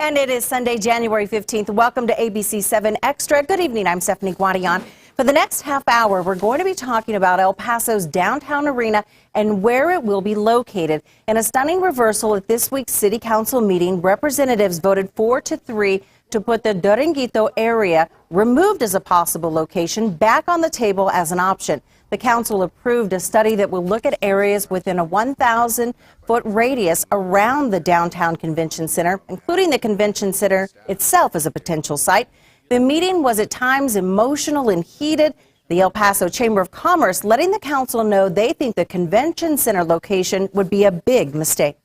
And it is Sunday, January 15th. Welcome to ABC-7 Extra. Good evening. I'm Stephanie Guadian. For the next half hour, we're going to be talking about El Paso's downtown arena and where it will be located. In a stunning reversal at this week's City Council meeting, representatives voted 4-3 to put the Duranguito area, removed as a possible location, back on the table as an option. The council approved a study that will look at areas within a 1,000-foot radius around the downtown convention center, including the convention center itself as a potential site. The meeting was at times emotional and heated. The El Paso Chamber of Commerce letting the council know they think the convention center location would be a big mistake.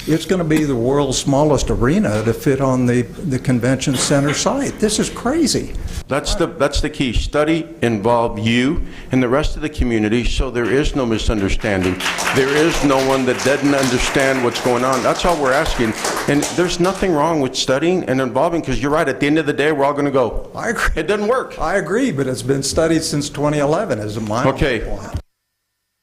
It's going to be the world's smallest arena to fit on the convention center site. This is crazy. That's the key. Study involve you and the rest of the community, so there is no misunderstanding. There is no one that doesn't understand what's going on. That's all we're asking. And there's nothing wrong with studying and involving, because you're right, at the end of the day, we're all going to go. I agree. It doesn't work. I agree, but it's been studied since 2011 as a minor. Okay.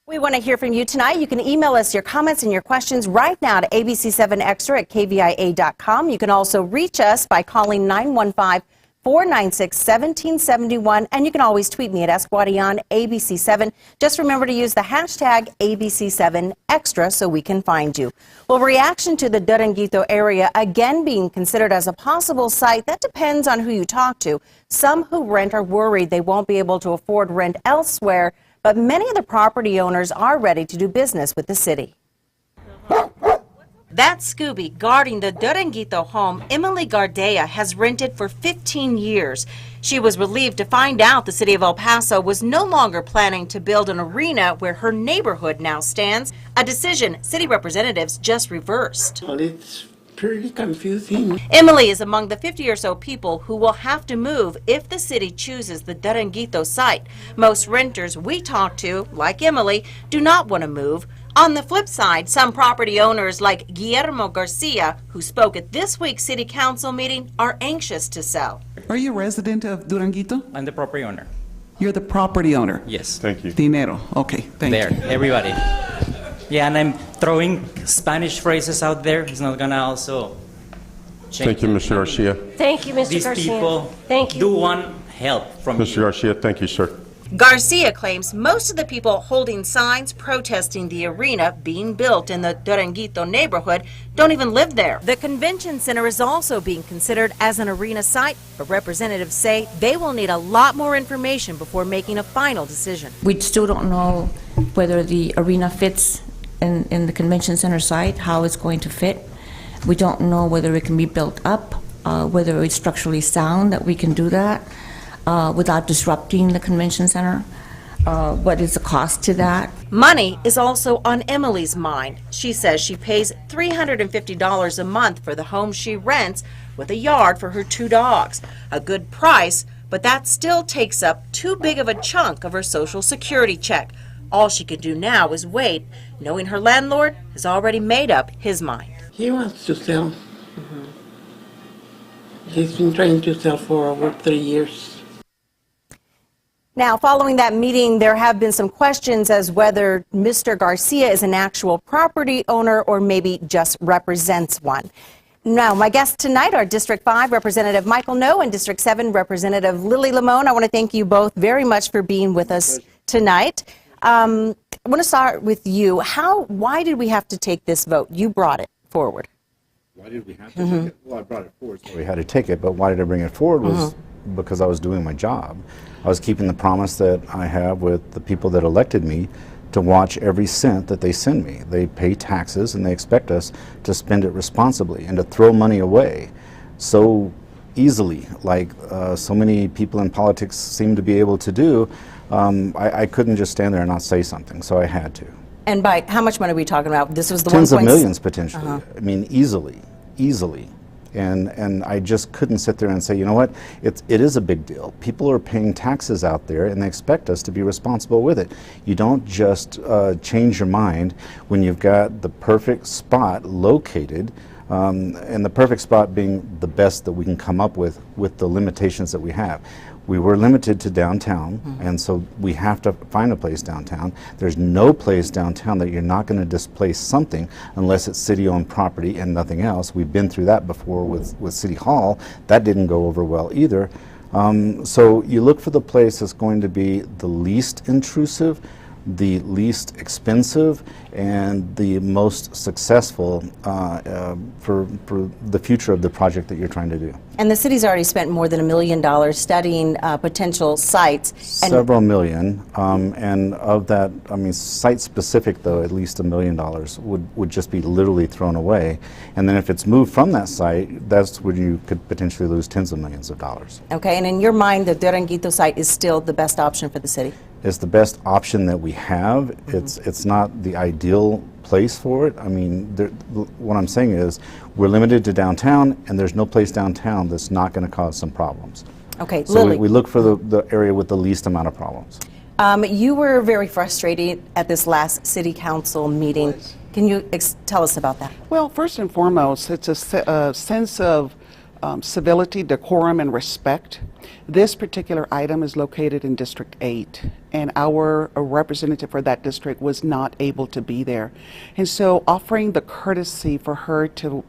We want to hear from you tonight. You can email us your comments and your questions right now to ABC-7 Extra at KVIA.com. You can also reach us by calling 915-496-1771, and you can always tweet me at Guadian ABC7. Just remember to use the hashtag ABC7 Extra so we can find you. Well, reaction to the Duranguito area again being considered as a possible site, that depends on who you talk to. Some who rent are worried they won't be able to afford rent elsewhere, but many of the property owners are ready to do business with the city. That's Scooby guarding the Duranguito home Emily Gardea has rented for 15 years. She was relieved to find out the city of El Paso was no longer planning to build an arena where her neighborhood now stands, a decision city representatives just reversed. Well, it's pretty confusing. Emily is among the 50 or so people who will have to move if the city chooses the Duranguito site. Most renters we talk to, like Emily, do not want to move. On the flip side, some property owners like Guillermo Garcia, who spoke at this week's City Council meeting, are anxious to sell. Are you a resident of Duranguito? I'm the property owner. You're the property owner? Yes. Thank you. Dinero. Okay, thank you. There, everybody. Yeah, and I'm throwing Spanish phrases out there. It's not gonna also change. Thank you, Mr. Garcia. Thank you, Mr. These Garcia. people Thank you. do want help from Mr. Garcia, thank you, sir. Garcia claims most of the people holding signs protesting the arena being built in the Duranguito neighborhood don't even live there. The convention center is also being considered as an arena site, but representatives say they will need a lot more information before making a final decision. We still don't know whether the arena fits in the convention center site, how it's going to fit. We don't know whether it can be built up, whether it's structurally sound that we can do that without disrupting the convention center. What is the cost to that? Money is also on Emily's mind. She says she pays $350 a month for the home she rents with a yard for her 2 dogs. A good price, but that still takes up too big of a chunk of her Social Security check. All she can do now is wait, knowing her landlord has already made up his mind. He wants to sell. He's been trying to sell for over 3 years. Now, following that meeting, there have been some questions as whether Mr. Garcia is an actual property owner or maybe just represents one. Now, my guests tonight are District 5 Representative Michael No and District 7 Representative Lily Limon. I want to thank you both very much for being with us tonight. I want to start with you. Why did we have to take this vote? You brought it forward. Why did we have to take it? Well, I brought it forward, so we had to take it, but why did I bring it forward was because I was doing my job. I was keeping the promise that I have with the people that elected me to watch every cent that they send me. They pay taxes and they expect us to spend it responsibly and to throw money away so easily, like so many people in politics seem to be able to do. I couldn't just stand there and not say something, so I had to. And by how much money are we talking about? This was the tens 1. of millions potentially. I mean, easily. And I just couldn't sit there and say, you know what, it is a big deal. People are paying taxes out there and they expect us to be responsible with it. You don't just change your mind when you've got the perfect spot located And the perfect spot being the best that we can come up with the limitations that we have. We were limited to downtown, and so we have to find a place downtown. There's no place downtown that you're not going to displace something unless it's city-owned property and nothing else. We've been through that before with City Hall. That didn't go over well either. So you look for the place that's going to be the least intrusive, the least expensive, and the most successful for the future of the project that you're trying to do. And the city's already spent more than $1 million studying potential sites. And Several million, and of that, I mean, site-specific though, at least $1 million would just be literally thrown away. And then if it's moved from that site, that's when you could potentially lose tens of millions of dollars. Okay, and in your mind, the Duranguito site is still the best option for the city? It's the best option that we have. It's not the ideal place for it. I mean, what I'm saying is we're limited to downtown, and there's no place downtown that's not going to cause some problems. Okay, So Lily. we look for the area with the least amount of problems. You were very frustrated at this last city council meeting. Can you tell us about that? Well, first and foremost, it's a sense of civility, decorum, and respect. This particular item is located in District 8, and our representative for that district was not able to be there. And so offering the courtesy for her to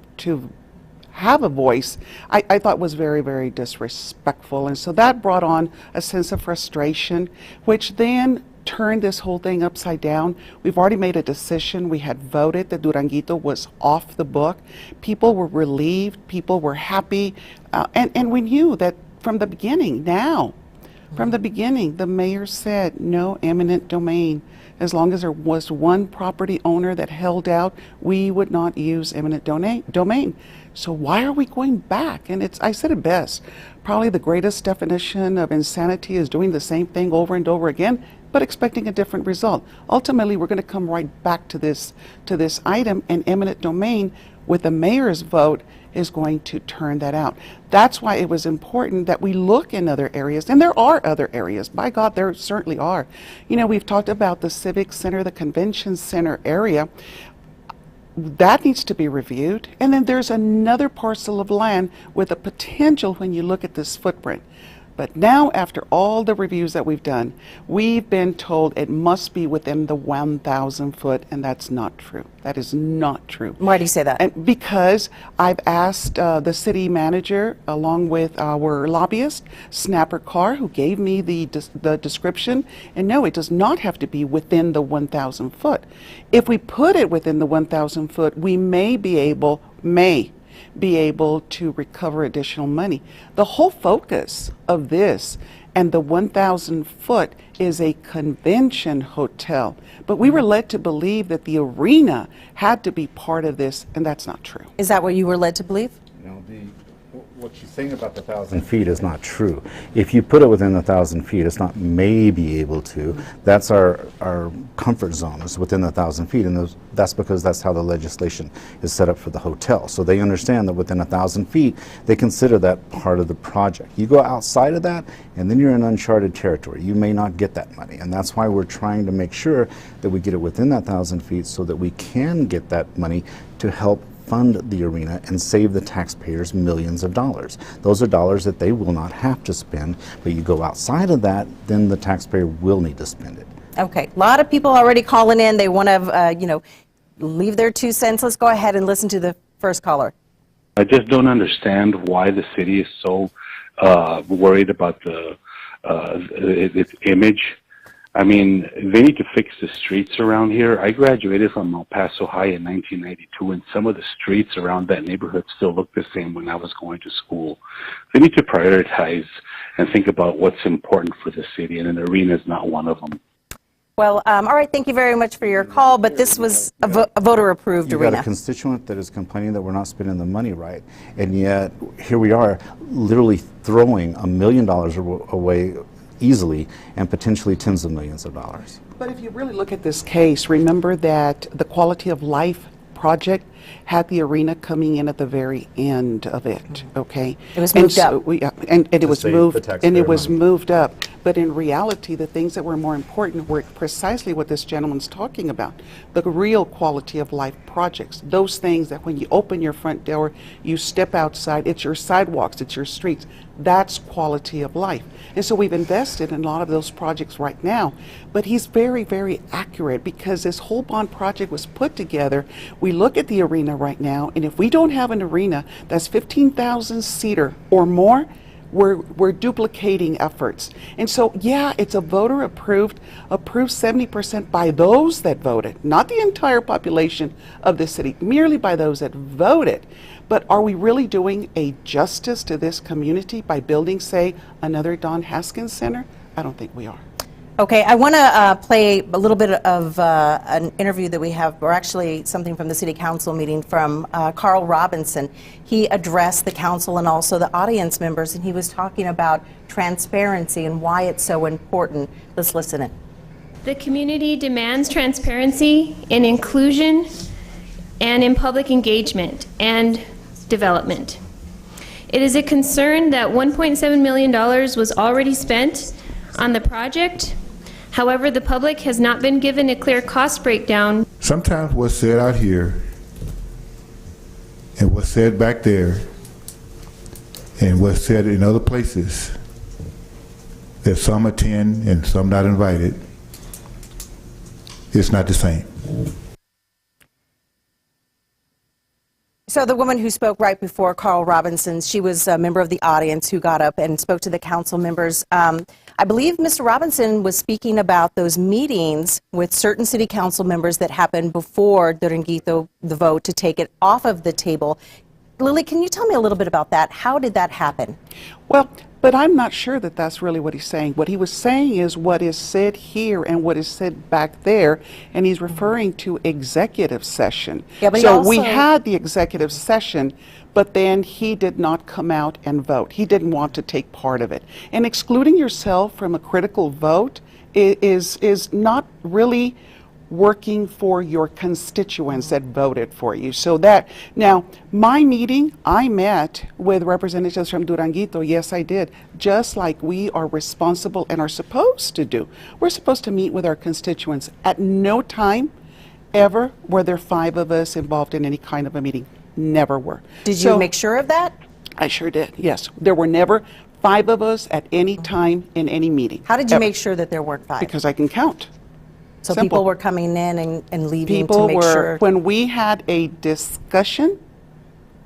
have a voice, I thought was very, very disrespectful. And so that brought on a sense of frustration, which then turned this whole thing upside down. We've already made a decision. We had voted that Duranguito was off the book. People were relieved. People were happy. And we knew that from the beginning. From the beginning, the mayor said no eminent domain. As long as there was one property owner that held out, we would not use eminent domain. So why are we going back? And I said it best. Probably the greatest definition of insanity is doing the same thing over and over again, but expecting a different result. Ultimately, we're going to come right back to this item, and eminent domain, with the mayor's vote, is going to turn that out. That's why it was important that we look in other areas, and there are other areas. By God, there certainly are. You know, we've talked about the Civic Center, the Convention Center area. That needs to be reviewed. And then there's another parcel of land with a potential when you look at this footprint. But now, after all the reviews that we've done, we've been told it must be within the 1,000 foot, and that's not true. That is not true. Why do you say that? And because I've asked the city manager, along with our lobbyist, Snapper Carr, who gave me the description, and no, it does not have to be within the 1,000 foot. If we put it within the 1,000 foot, we may be able to recover additional money. The whole focus of this and the 1,000 foot is a convention hotel. But we were led to believe that the arena had to be part of this, and that's not true. Is that what you were led to believe? You know, what you're saying about the 1,000 feet is not true. If you put it within the 1,000 feet, it's not may be able to. That's our comfort zone, is within the 1,000 feet, and that's because that's how the legislation is set up for the hotel. So they understand that within 1,000 feet, they consider that part of the project. You go outside of that, and then you're in uncharted territory. You may not get that money, and that's why we're trying to make sure that we get it within that 1,000 feet so that we can get that money to help fund the arena and save the taxpayers millions of dollars. Those are dollars that they will not have to spend, but you go outside of that, then the taxpayer will need to spend it. Okay, a lot of people already calling in. They want to, leave their 2 cents. Let's go ahead and listen to the first caller. I just don't understand why the city is so worried about its image. I mean, they need to fix the streets around here. I graduated from El Paso High in 1992, and some of the streets around that neighborhood still look the same when I was going to school. They need to prioritize and think about what's important for the city, and an arena is not one of them. Well, all right, thank you very much for your call, but this was a voter-approved You've arena. got a constituent that is complaining that we're not spending the money right, and yet here we are literally throwing $1 million away easily and potentially tens of millions of dollars. But if you really look at this case, remember that the quality of life project had the arena coming in at the very end of it, okay? It was And moved so up. and it To was save the moved, and taxpayer it was money. moved up. But in reality, the things that were more important were precisely what this gentleman's talking about, the real quality of life projects, those things that when you open your front door, you step outside, it's your sidewalks, it's your streets. That's quality of life. And so we've invested in a lot of those projects right now. But he's very, very accurate because this whole bond project was put together. We look at the arena right now, and if we don't have an arena that's 15,000 seater or more, we're duplicating efforts. And so, yeah, it's a voter approved 70% by those that voted, not the entire population of the city, merely by those that voted. But are we really doing a justice to this community by building, say, another Don Haskins Center? I don't think we are. Okay, I want to play a little bit of an interview that we have, or actually something from the City Council meeting from Carl Robinson. He addressed the council and also the audience members, and he was talking about transparency and why it's so important. Let's listen in. The community demands transparency in inclusion and in public engagement and development. It is a concern that $1.7 million was already spent on the project. However, the public has not been given a clear cost breakdown. Sometimes what's said out here and what's said back there and what's said in other places, that some attend and some not invited, it's not the same. So the woman who spoke right before Carl Robinson, she was a member of the audience who got up and spoke to the council members. I believe Mr. Robinson was speaking about those meetings with certain city council members that happened before Duranguito, the vote to take it off of the table. Lily, can you tell me a little bit about that? How did that happen? Well, but I'm not sure that that's really what he's saying. What he was saying is what is said here and what is said back there, and he's referring to executive session. Yeah, but so we had the executive session, but then he did not come out and vote. He didn't want to take part of it. And excluding yourself from a critical vote is not really working for your constituents that voted for you. So that, now, my meeting, I met with representatives from Duranguito. Yes, I did. Just like we are responsible and are supposed to do. We're supposed to meet with our constituents. At no time ever were there 5 of us involved in any kind of a meeting. Never were. Did you make sure of that? I sure did, yes. There were never 5 of us at any time in any meeting. How did you ever. make sure that there weren't 5? Because I can count. So Simple. people were coming in and leaving People to make were, sure. when we had a discussion,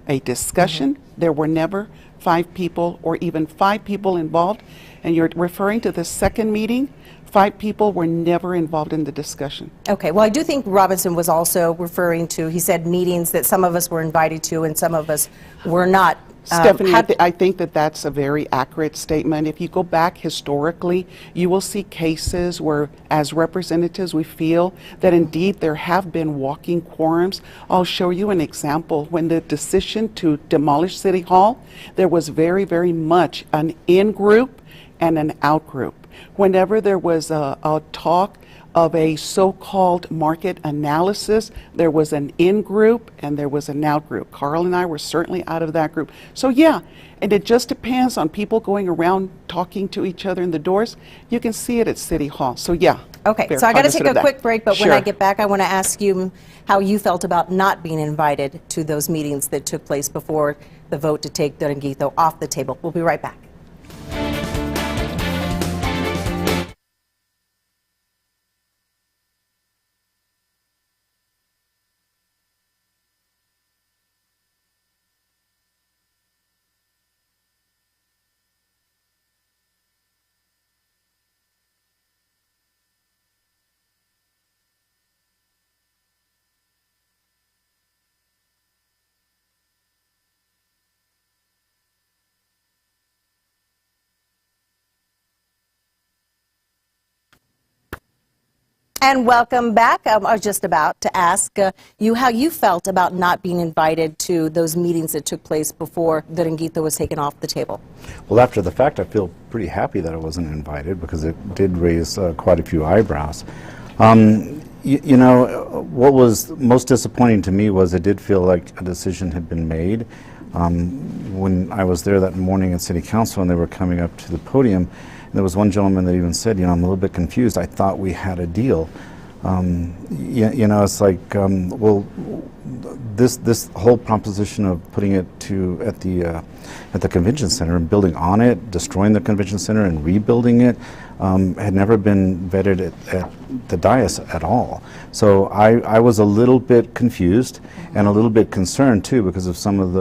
there were never 5 people or even 5 people involved. And you're referring to the second meeting, 5 people were never involved in the discussion. Okay, well, I do think Robinson was also referring to, he said meetings that some of us were invited to and some of us were not. Stephanie, I think that that's a very accurate statement. If you go back historically, you will see cases where, as representatives, we feel that indeed there have been walking quorums. I'll show you an example. When the decision to demolish City Hall, there was very, very much an in-group and an out-group. Whenever there was a talk of a so-called market analysis, there was an in-group and there was an out-group. Carl and I were certainly out of that group. So yeah, and it just depends on people going around talking to each other in the doors. You can see it at City Hall. So yeah. Okay, so I got to take a quick break, but when I get back, I want to ask you how you felt about not being invited to those meetings that took place before the vote to take Duranguito off the table. We'll be right back. And welcome back. I was just about to ask you how you felt about not being invited to those meetings that took place before Duranguito was taken off the table. Well, after the fact, I feel pretty happy that I wasn't invited because it did raise quite a few eyebrows. You know, what was most disappointing to me was it did feel like a decision had been made. When I was there that morning at City Council and they were coming up to the podium, and there was one gentleman that even said, you know, I'm a little bit confused. I thought we had a deal. You know, it's like, well, this whole proposition of putting it at the convention center and building on it, destroying the convention center and rebuilding it, had never been vetted at the dais at all. So I was a little bit confused and a little bit concerned too because of some of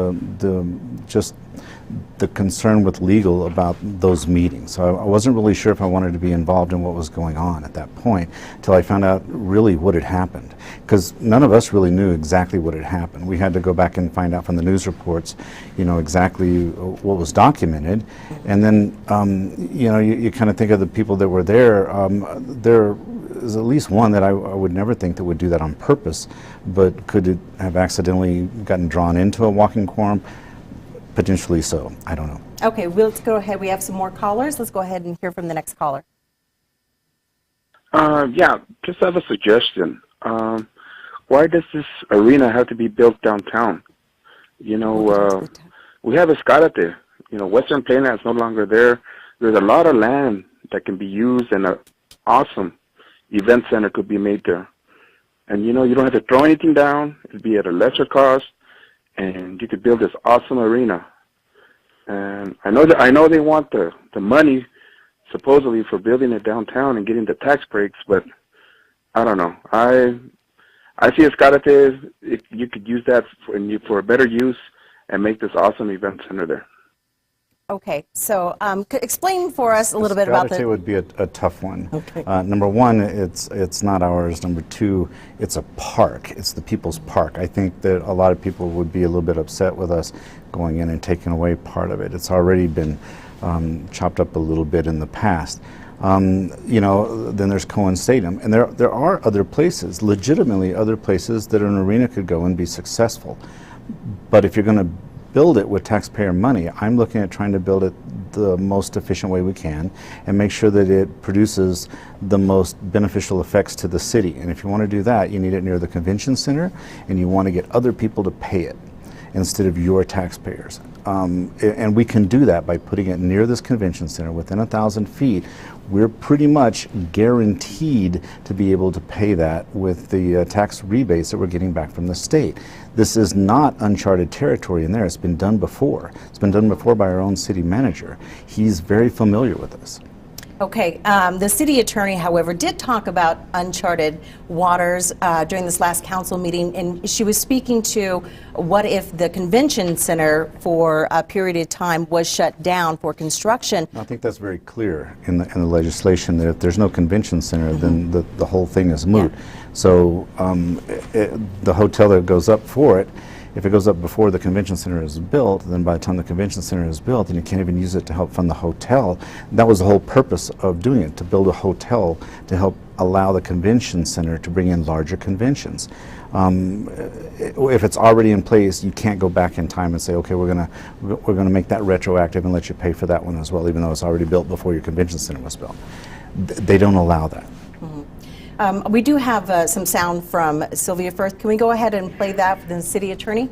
the concern with legal about those meetings. So I wasn't really sure if I wanted to be involved in what was going on at that point until I found out really what had happened. Because none of us really knew exactly what had happened. We had to go back and find out from the news reports, you know, exactly what was documented. And then, you know, you kind of think of the people that were there. There is at least one that I would never think that would do that on purpose, but could it have accidentally gotten drawn into a walking quorum? Potentially so. I don't know. Okay, let's go ahead. We have some more callers. Let's go ahead and hear from the next caller. Yeah, just have a suggestion. Why does this arena have to be built downtown? You know, we have Escalate. You know, Western Plainland is no longer there. There's a lot of land that can be used, and an awesome event center could be made there. And, you know, you don't have to throw anything down. It'd be at a lesser cost. And you could build this awesome arena. And I know they want the money supposedly for building it downtown and getting the tax breaks, but I don't know. I see Escalate, you could use that for a better use and make this awesome event center there. Okay, so explain for us a little bit about Escalate would be a tough one. Okay. Number one, it's not ours. Number two, it's a park. It's the people's park. I think that a lot of people would be a little bit upset with us going in and taking away part of it. It's already been chopped up a little bit in the past. You know, then there's Cohen Stadium, and there are other places, legitimately other places that an arena could go and be successful. But if you're going to build it with taxpayer money, I'm looking at trying to build it the most efficient way we can and make sure that it produces the most beneficial effects to the city. And if you want to do that, you need it near the convention center, and you want to get other people to pay it instead of your taxpayers. And we can do that by putting it near this convention center within 1,000 feet. We're pretty much guaranteed to be able to pay that with the tax rebates that we're getting back from the state. This is not uncharted territory in there. It's been done before. It's been done before by our own city manager. He's very familiar with this. Okay, the city attorney, however, did talk about uncharted waters during this last council meeting, and she was speaking to what if the convention center for a period of time was shut down for construction. I think that's very clear in the legislation that if there's no convention center, then the whole thing is moot. Yeah. So the hotel that goes up for it, if it goes up before the convention center is built, then by the time the convention center is built, and you can't even use it to help fund the hotel. That was the whole purpose of doing it, to build a hotel to help allow the convention center to bring in larger conventions. If it's already in place, you can't go back in time and say, okay, we're gonna make that retroactive and let you pay for that one as well, even though it's already built before your convention center was built. They don't allow that. We do have some sound from Sylvia Firth. Can we go ahead and play that for the city attorney?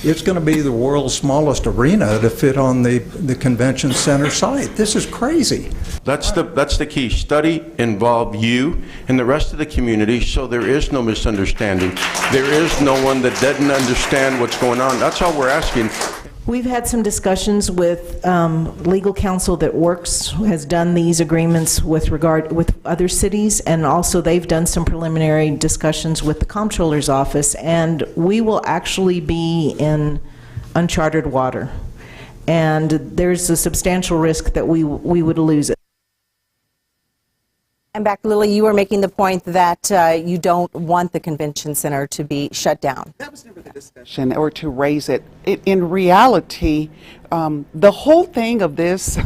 It's going to be the world's smallest arena to fit on the convention center site. This is crazy. That's the key. Study, involve you and the rest of the community so there is no misunderstanding. There is no one that doesn't understand what's going on. That's all we're asking. We've had some discussions with legal counsel that has done these agreements with other cities, and also they've done some preliminary discussions with the comptroller's office, and we will actually be in uncharted water, and there's a substantial risk that we would lose it. And back, Lily, you were making the point that you don't want the convention center to be shut down. That was never the discussion, or to raise it. In reality, the whole thing of this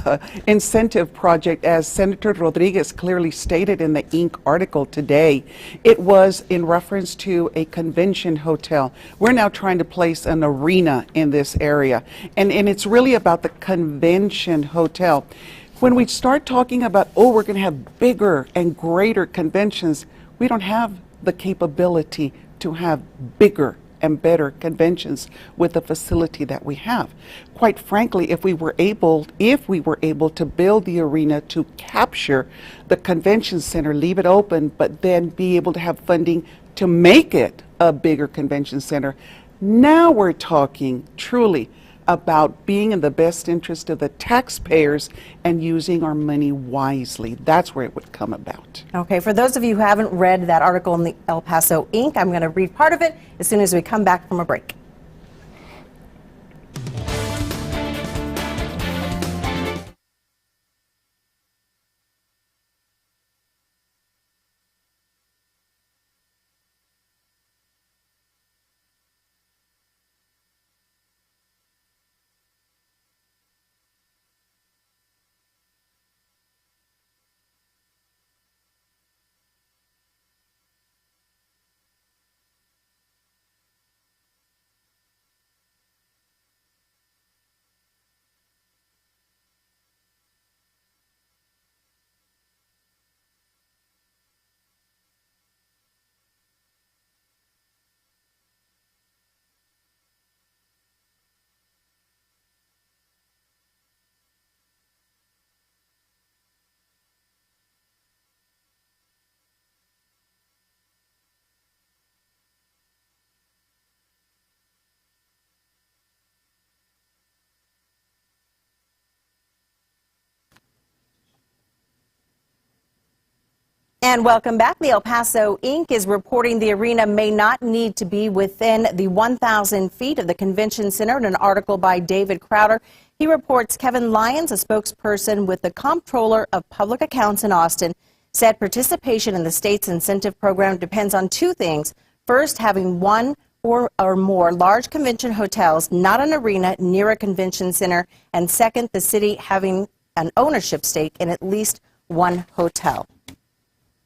incentive project, as Senator Rodriguez clearly stated in the Inc. article today, it was in reference to a convention hotel. We're now trying to place an arena in this area, and it's really about the convention hotel. When we start talking about, oh, we're going to have bigger and greater conventions, we don't have the capability to have bigger and better conventions with the facility that we have. Quite frankly, if we were able to build the arena to capture the convention center, leave it open, but then be able to have funding to make it a bigger convention center, now we're talking truly about being in the best interest of the taxpayers and using our money wisely. That's where it would come about. Okay, for those of you who haven't read that article in the El Paso Inc., I'm going to read part of it as soon as we come back from a break. And welcome back. The El Paso Inc. is reporting the arena may not need to be within the 1,000 feet of the convention center. In an article by David Crowder, he reports Kevin Lyons, a spokesperson with the Comptroller of Public Accounts in Austin, said participation in the state's incentive program depends on two things. First, having one or more large convention hotels, not an arena, near a convention center. And second, the city having an ownership stake in at least one hotel.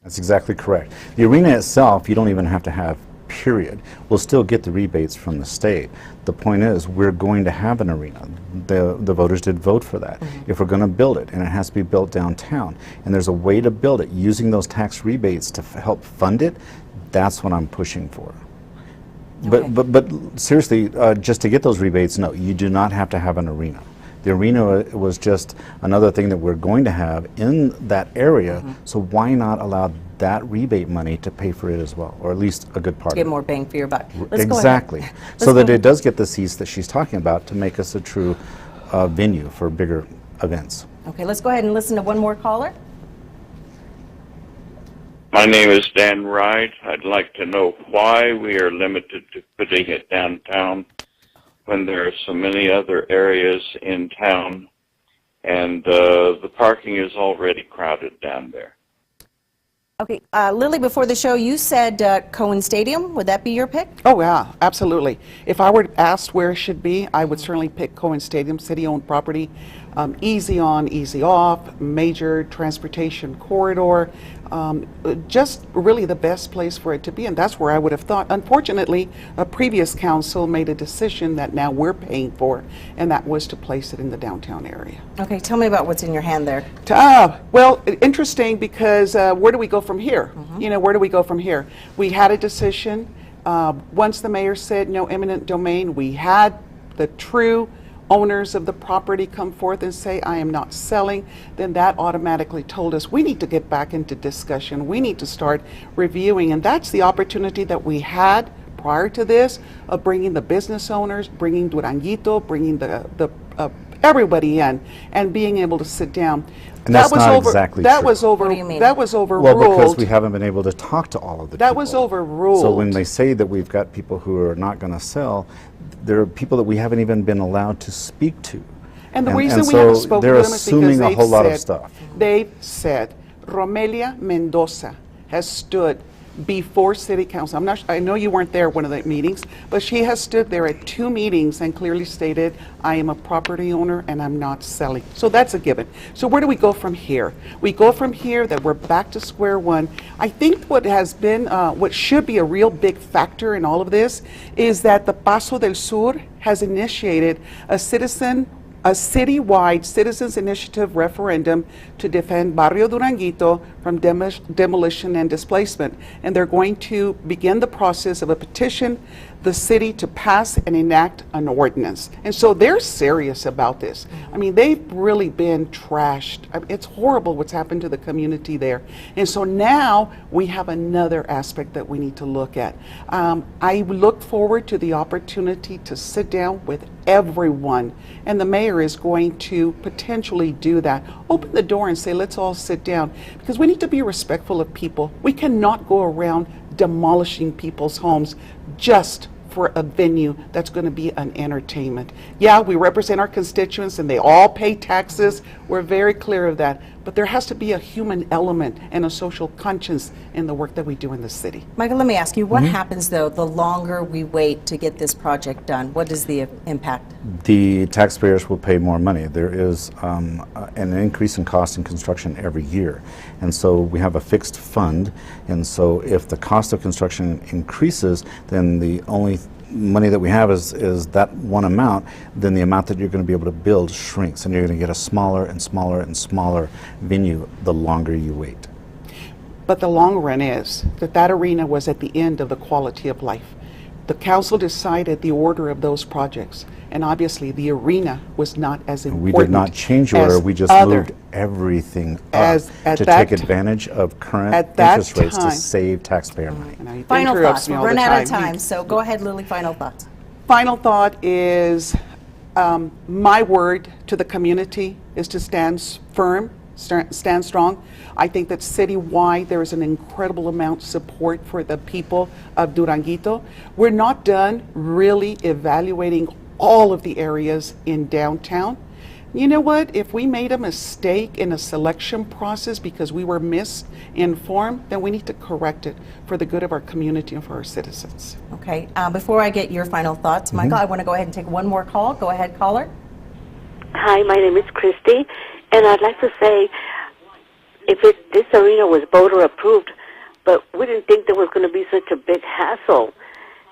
That's exactly correct. The arena itself, you don't even have to have, period. We'll still get the rebates from the state. The point is, we're going to have an arena. The voters did vote for that. If we're going to build it, and it has to be built downtown, and there's a way to build it using those tax rebates to help fund it, that's what I'm pushing for. Okay. But seriously, just to get those rebates, no, you do not have to have an arena. The arena was just another thing that we're going to have in that area, so why not allow that rebate money to pay for it as well, or at least a good part of it. Get more bang for your buck. Exactly. So that it does get the seats that she's talking about to make us a true venue for bigger events. Okay, let's go ahead and listen to one more caller. My name is Dan Wright. I'd like to know why we are limited to putting it downtown when there are so many other areas in town, and the parking is already crowded down there. Okay, Lily, before the show, you said Cohen Stadium. Would that be your pick? Oh, yeah, absolutely. If I were asked where it should be, I would certainly pick Cohen Stadium, city-owned property. Easy on, easy off, major transportation corridor, just really the best place for it to be, and that's where I would have thought. Unfortunately, a previous council made a decision that now we're paying for, and that was to place it in the downtown area. Okay, tell me about what's in your hand there. Well, interesting, because where do we go from here? You know, where do we go from here? We had a decision. Once the mayor said no eminent domain, we had the true owners of the property come forth and say, I am not selling, then that automatically told us we need to get back into discussion. We need to start reviewing, and that's the opportunity that we had prior to this of bringing the business owners, bringing Duranguito, bringing the everybody in, and being able to sit down. And that's not exactly true. What do you mean? That was overruled. Well, because we haven't been able to talk to all of the people. That was overruled. So when they say that we've got people who are not going to sell, there are people that we haven't even been allowed to speak to. And the reason we haven't spoken to them is because they're assuming a whole lot of stuff. They've said, Romelia Mendoza has stood before City Council. I know you weren't there at one of the meetings, but she has stood there at 2 meetings and clearly stated, I am a property owner and I'm not selling. So that's a given. So where do we go from here? We go from here that we're back to square one. I think what has been, what should be a real big factor in all of this is that the Paso del Sur has initiated a citizen a citywide citizens initiative referendum to defend Barrio Duranguito from demolition and displacement. And they're going to begin the process of a petition the city to pass and enact an ordinance. And so they're serious about this. I mean, they've really been trashed. I mean, it's horrible what's happened to the community there. And so now we have another aspect that we need to look at. I look forward to the opportunity to sit down with everyone, and the mayor is going to potentially do that. Open the door and say, let's all sit down, because we need to be respectful of people. We cannot go around demolishing people's homes just for a venue that's going to be an entertainment. Yeah, we represent our constituents and they all pay taxes. We're very clear of that. But there has to be a human element and a social conscience in the work that we do in the city. Michael, let me ask you, what happens though the longer we wait to get this project done? What is the impact? The taxpayers will pay more money. There is an increase in cost in construction every year. And so we have a fixed fund. And so if the cost of construction increases, then the only money that we have is that one amount, then the amount that you're going to be able to build shrinks, and you're going to get a smaller and smaller and smaller venue the longer you wait. But the long run is that arena was at the end of the quality of life. The council decided the order of those projects, and obviously the arena was not as important. We did not change order, we just moved everything up to take advantage of current interest rates to save taxpayer money. Final thoughts. We're running out of time, so go ahead, Lily, final thoughts. Final thought is my word to the community is to stand firm, stand strong. I think that citywide there is an incredible amount of support for the people of Duranguito. We're not done really evaluating all of the areas in downtown. You know what? If we made a mistake in a selection process because we were misinformed, then we need to correct it for the good of our community and for our citizens. Okay. Before I get your final thoughts, Michael, I want to go ahead and take one more call. Go ahead, caller. Hi, my name is Christy, and I'd like to say, if this arena was voter approved, but we didn't think there was going to be such a big hassle,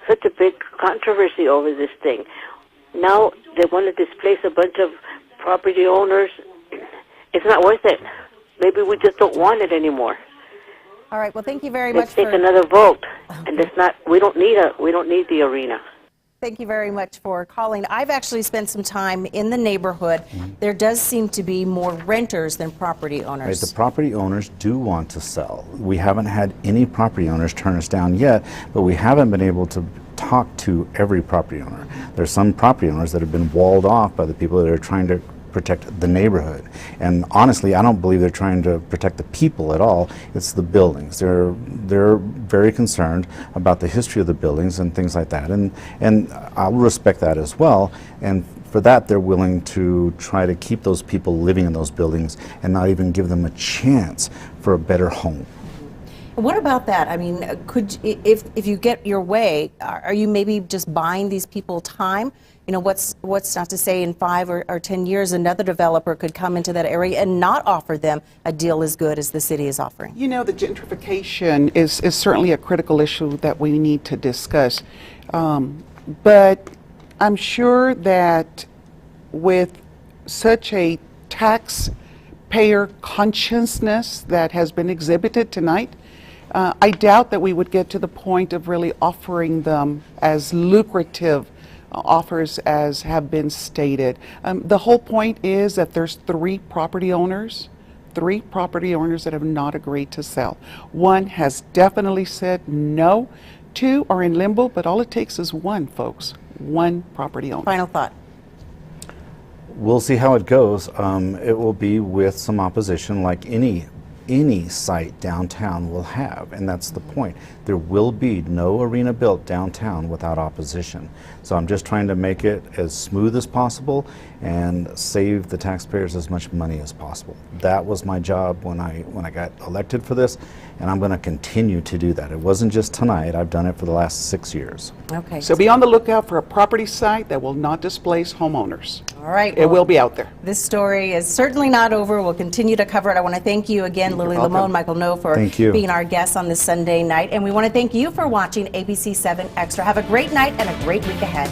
such a big controversy over this thing. Now they want to displace a bunch of property owners. It's not worth it. Maybe we just don't want it anymore. All right. Well, thank you very much. Let's take another vote, and it's not. We don't need the arena. Thank you very much for calling. I've actually spent some time in the neighborhood. There does seem to be more renters than property owners. Right, the property owners do want to sell. We haven't had any property owners turn us down yet, but we haven't been able to talk to every property owner. There's some property owners that have been walled off by the people that are trying to protect the neighborhood. And honestly, I don't believe they're trying to protect the people at all. It's the buildings. They're very concerned about the history of the buildings and things like that. And I'll respect that as well. And for that, they're willing to try to keep those people living in those buildings and not even give them a chance for a better home. What about that? I mean, if you get your way, are you maybe just buying these people time? You know, what's not to say in 5 or 10 years another developer could come into that area and not offer them a deal as good as the city is offering? You know, the gentrification is certainly a critical issue that we need to discuss. But I'm sure that with such a taxpayer consciousness that has been exhibited tonight, I doubt that we would get to the point of really offering them as lucrative offers as have been stated. The whole point is that there's three property owners that have not agreed to sell. One has definitely said no. 2 are in limbo, but all it takes is one, folks. One property owner. Final thought. We'll see how it goes. It will be with some opposition like any site downtown will have, and that's the point. There will be no arena built downtown without opposition. So I'm just trying to make it as smooth as possible and save the taxpayers as much money as possible. That was my job when I got elected for this, and I'm going to continue to do that. It wasn't just tonight. I've done it for the last 6 years. Okay. So be on the lookout for a property site that will not displace homeowners. All right. It will be out there. This story is certainly not over. We'll continue to cover it. I want to thank you again, Lily Lamone, Michael No, for being our guests on this Sunday night. And we want to thank you for watching ABC 7 Extra. Have a great night and a great week ahead.